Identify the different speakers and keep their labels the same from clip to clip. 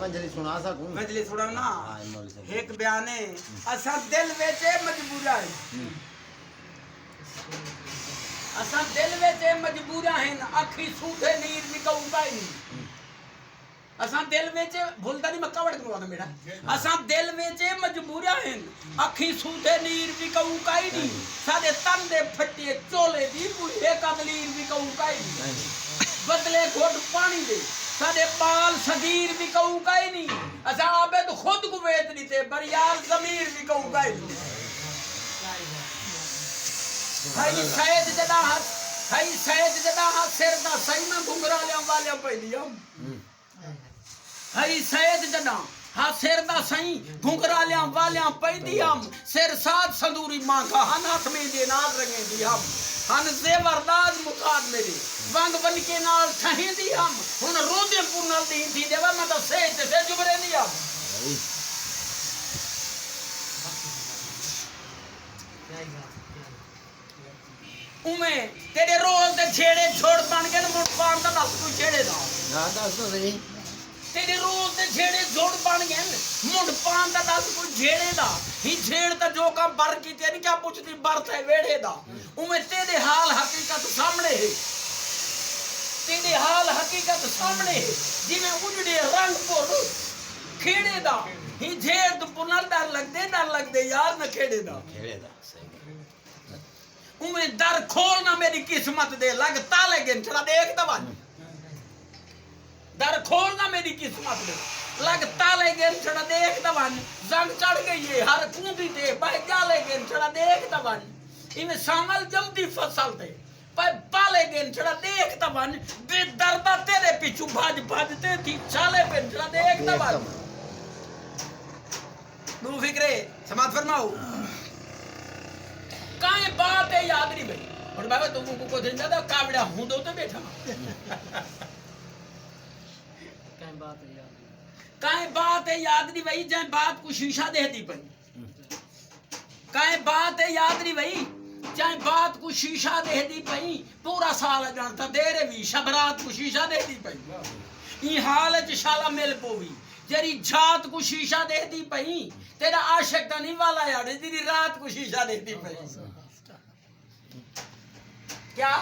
Speaker 1: मंजरी सुना सकूं
Speaker 2: मंजली सुना ना
Speaker 1: हां मौलवी साहब
Speaker 2: एक बयान है असा दिल विच मजबूरा है असा दिल विच मजबूरा हैं अखी सूधे नीर विकऊ काई असा दिल विच भूलदा नहीं मक्का वड़ करवा दे मेरा असा दिल विच मजबूरा हैं अखी सूधे नीर विकऊ काई नहीं साडे तन दे फट्टे चोले दी बुढ़े कदलीर विकऊ काई बदले घोट पानी दे साडे बाल सगीर विकऊ काई नहीं असा आबद खुद को वेच दीते बरियार जमीर विकऊ काई हाई सैयद जदा सिर दा सही में घुंघरा लिया वाले पैलिया हाई सैयद जदा हा सिर दा सही घुंघरा लिया वाले पैदिया सिर साथ संदूरी मां का हन हाथ में दे नाल रंगे दी हम हन जेवरदाज मुकाद मेरे वंग बन के नाल ठहे दी हम हुन रोदे पुनल दी थी देवा मैं तो से जुबरे नहीं हम उमे तेरे रोज दे छेड़े छोड़ बन के मुंड पान दा दस कोई छेड़े दा
Speaker 1: ना दस तो सही
Speaker 2: तेरे रोज दे छेड़े जोड़ बन गए मुंड पान दा दस कोई छेड़े दा ही छेड़ ता जो का बर की तेरी क्या पूछती बरत है वेड़े दा उमे तेरे हाल हकीकत सामने है तेरे हाल हकीकत सामने है जिवें उजड़े रंग पोर खेड़े दा ही झेड़ तो पुनर डर लग दे यार न खेड़े दा
Speaker 1: सही
Speaker 2: उमे दर खोलना मेरी किस्मत दे लग ताले गिन चला देख दवा दर खोलना मेरी किस्मत दे लग ताले गिन चला देख दवा जंग चढ़ गई है हर कूंदी ते बह जाले गिन चला देख दवा इमे सामल जमदी फसल ते पर पाले गिन चला देख दवा बेदर्दा तेरे पीछू भजते थी चाले पे चला देख दवा दू फिक्रे समाज फरमाओ काई बात है याद नहीं भाई और बाबा तुमको को दिन ज्यादा कावड़ा हूं दो तो बैठा काई बात है याद नहीं भाई जाए बात को शीशा दे दी भाई काई बात है याद नहीं भाई जाए बात को शीशा दे दी भाई पूरा साल जानता देरे भी शबरात को शीशा दे दी भाई ई हाल च शाला मिल पोवी जरी जात को शीशा दे दी भाई तेरा आशिक दा नहीं वाला यार तेरी रात को शीशा दे दी भाई क्या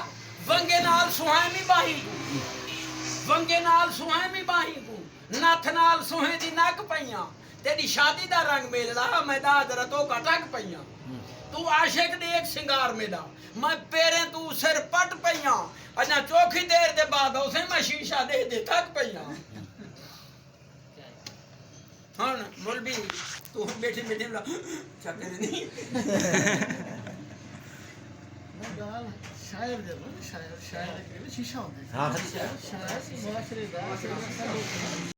Speaker 2: वंगे नाल सुहामी बाही वंगे नाल सुहामी बाही को नथ नाल सुहे दी नक पईया तेरी शादी दा रंग मेलदा मैं दाद रतो कटक पईया तू आशिक देख सिंगार मेरा मैं पेरे तू सिर पट पईया अना चौखी देर दे बाद उसे मैं शीशा दे थक पईया हन मौलवी तू बैठे बैठे चक्कर नहीं शायर दे शायर के शीशा होता है हां शायर मुआशरे दा